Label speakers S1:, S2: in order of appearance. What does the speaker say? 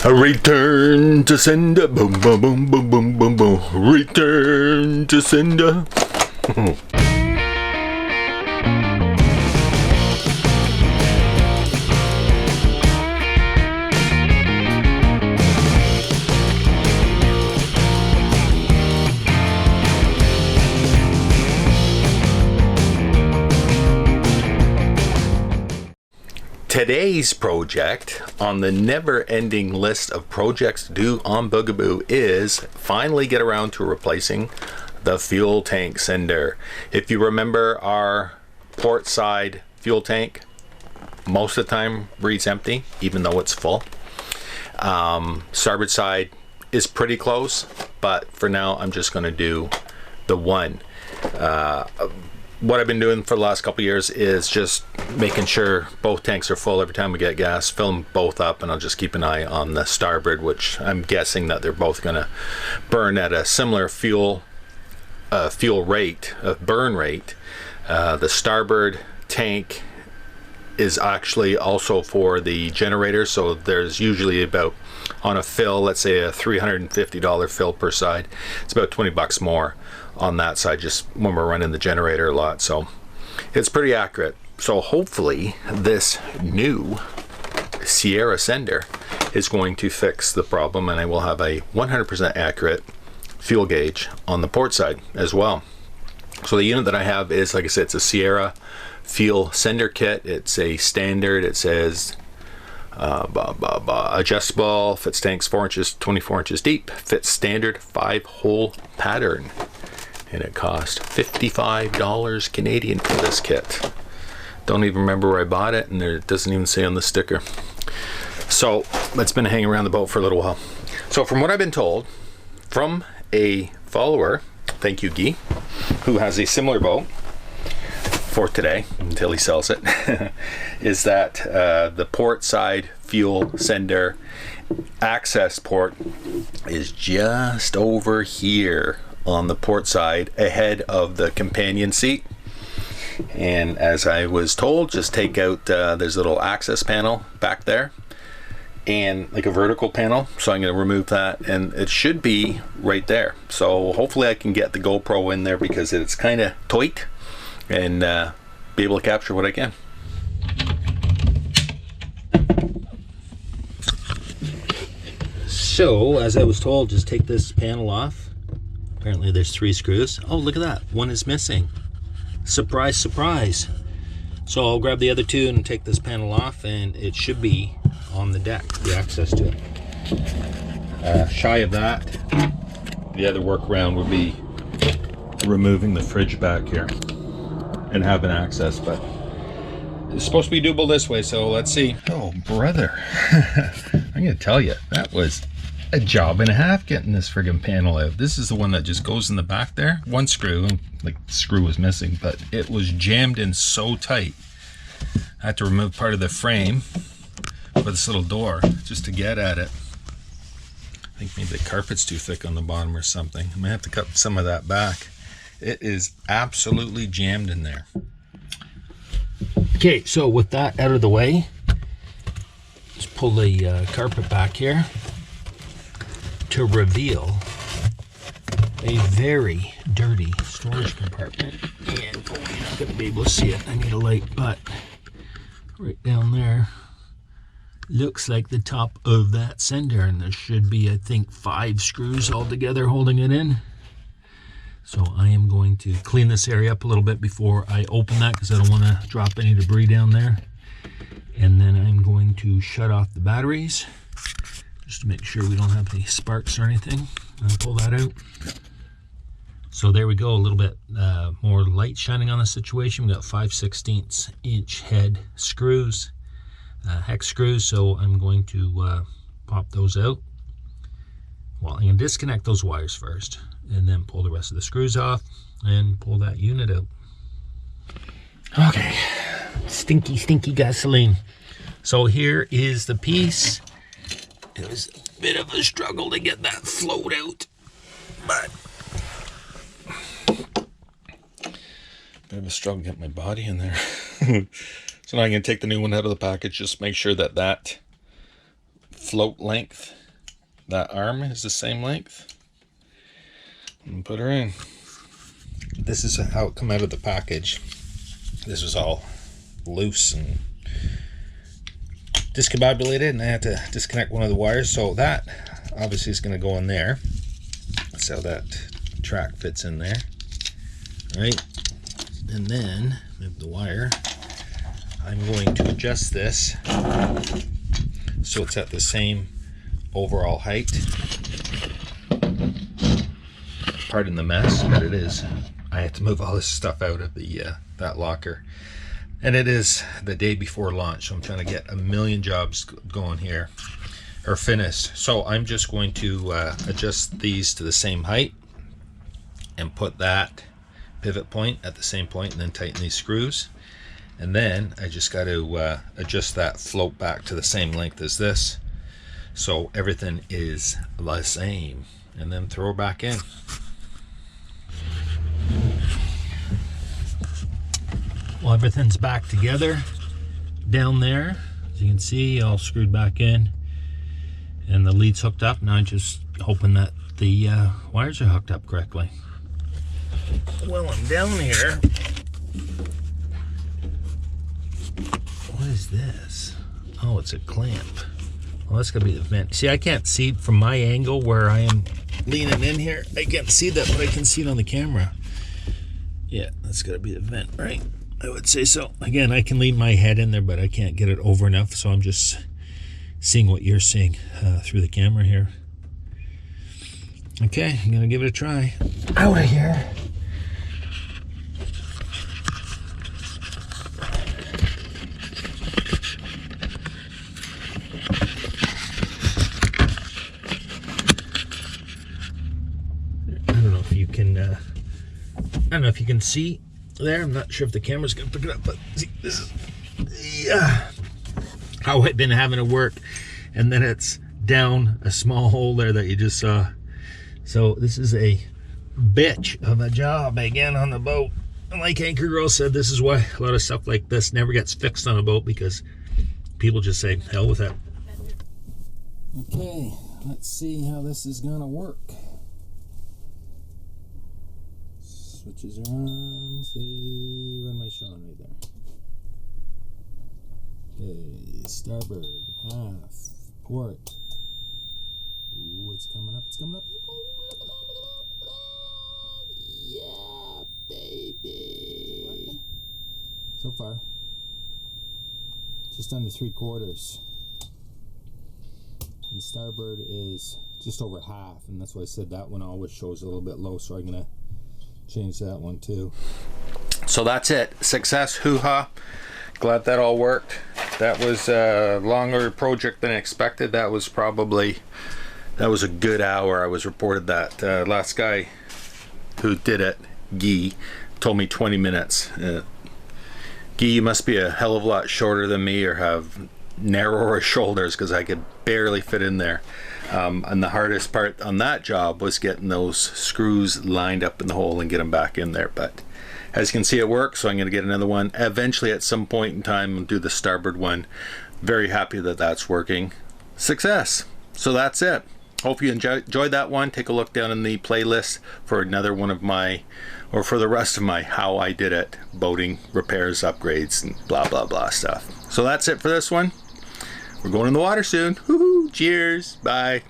S1: A return to sender, boom, boom, boom, boom, boom, boom, boom. Return to sender. Today's project on the never-ending list of projects to do on Bugaboo is finally get around to replacing the fuel tank sender. If you remember, our port side fuel tank most of the time reads empty, even though it's full. Starboard side is pretty close, but for now I'm just going to do the one. What I've been doing for the last couple of years is just making sure both tanks are full every time we get gas, fill them both up, and I'll just keep an eye on the starboard, which I'm guessing that they're both going to burn at a similar fuel rate, burn rate. The starboard tank is actually also for the generator, so there's usually about, on a fill, let's say a $350 fill per side, it's about 20 bucks more on that side just when we're running the generator a lot, so it's pretty accurate. So hopefully this new Sierra sender is going to fix the problem, and I will have a 100% accurate fuel gauge on the port side as well. So the unit that I have is, like I said, it's a Sierra fuel sender kit. It's a standard. It says adjustable, fits tanks 4 inches, 24 inches deep, fits standard 5-hole pattern, and it cost $55 Canadian for this kit. Don't even remember where I bought it, and it doesn't even say on the sticker. So it's been hanging around the boat for a little while. So from what I've been told from a follower, thank you Guy, who has a similar boat for today until he sells it, is that the port side fuel sender access port is just over here on the port side ahead of the companion seat. And as I was told, just take out there's a little access panel back there and like a vertical panel, so I'm going to remove that, and it should be right there. So hopefully I can get the GoPro in there because it's kind of tight, and be able to capture what I can. So as I was told, just take this panel off. Apparently there's 3 screws. Oh, look at that, one is missing. Surprise, surprise. So I'll grab the other 2 and take this panel off, and it should be on the deck, the access to it. Shy of that, the other workaround would be removing the fridge back here and having access, but it's supposed to be doable this way, so let's see. Oh brother, I'm gonna tell you, that was a job and a half getting this friggin' panel out. This is the one that just goes in the back there. One screw, like the screw was missing, but it was jammed in so tight. I had to remove part of the frame for this little door just to get at it. I think maybe the carpet's too thick on the bottom or something. I might have to cut some of that back. It is absolutely jammed in there. Okay, so with that out of the way, let's pull the carpet back here to reveal a very dirty storage compartment. And oh, you're not going to be able to see it. I need a light, but right down there looks like the top of that sender, and there should be, I think, 5 screws all together holding it in. So I am going to clean this area up a little bit before I open that, because I don't want to drop any debris down there. And then I'm going to shut off the batteries just to make sure we don't have any sparks or anything. I'll pull that out. So there we go, a little bit more light shining on the situation. We got 5/16 inch head screws, hex screws, so I'm going to pop those out. Well, I'm going to disconnect those wires first, and then pull the rest of the screws off and pull that unit out. Okay, stinky, stinky gasoline. So here is the piece. It was a bit of a struggle to get that float out, but bit of a struggle to get my body in there. So now I'm going to take the new one out of the package, just make sure that that float length. That arm is the same length. And put her in. This is how it come out of the package. This was all loose and discombobulated, and I had to disconnect one of the wires. So that obviously is going to go in there. That's how that track fits in there. Right? And then move the wire. I'm going to adjust this so it's at the same overall height. Pardon the mess, but it is. I had to move all this stuff out of the that locker, and it is the day before launch, so I'm trying to get a million jobs going here, or finished. So I'm just going to adjust these to the same height and put that pivot point at the same point, and then tighten these screws. And then I just got to adjust that float back to the same length as this, so everything is the same, and then throw it back in. Well, everything's back together down there, as you can see, all screwed back in, and the lead's hooked up. Now I'm just hoping that the wires are hooked up correctly. Well, I'm down here. What is this? Oh, it's a clamp. Well, that's gonna be the vent. See, I can't see from my angle where I am leaning in here. I can't see that, but I can see it on the camera. Yeah, that's gotta be the vent, right? I would say so. Again, I can lean my head in there, but I can't get it over enough, so I'm just seeing what you're seeing through the camera here. Okay, I'm gonna give it a try. Out of here. I don't know if you can see there. I'm not sure if the camera's gonna pick it up, but see, this is how I've been having to work, and then it's down a small hole there that you just saw. So this is a bitch of a job again on the boat. And like Anchor Girl said, this is why a lot of stuff like this never gets fixed on a boat, because people just say hell with it. Okay, let's see how this is gonna work. Switches are on. See, what am I showing right there? Okay, starboard, half, port. Ooh, it's coming up, it's coming up. Oh, look at that, look at that, look at that. Yeah, baby. So far, just under 3/4. And starboard is just over half, and that's why I said that one always shows a little bit low, so I'm gonna change that one too. So that's it. Success, hoo-ha. Glad that all worked. That was a longer project than expected. That was a good hour. I was reported that last guy who did it, Guy, told me 20 minutes. Guy, you must be a hell of a lot shorter than me or have narrower shoulders, because I could barely fit in there. And the hardest part on that job was getting those screws lined up in the hole and get them back in there. But as you can see, it works, so I'm going to get another one eventually at some point in time and do the starboard one. Very happy that that's working. Success. So that's it. Hope you enjoyed that one. Take a look down in the playlist for another one of my, or for the rest of my how I did it, boating repairs, upgrades, and blah blah blah stuff. So that's it for this one. We're going in the water soon. Woohoo! Cheers. Bye.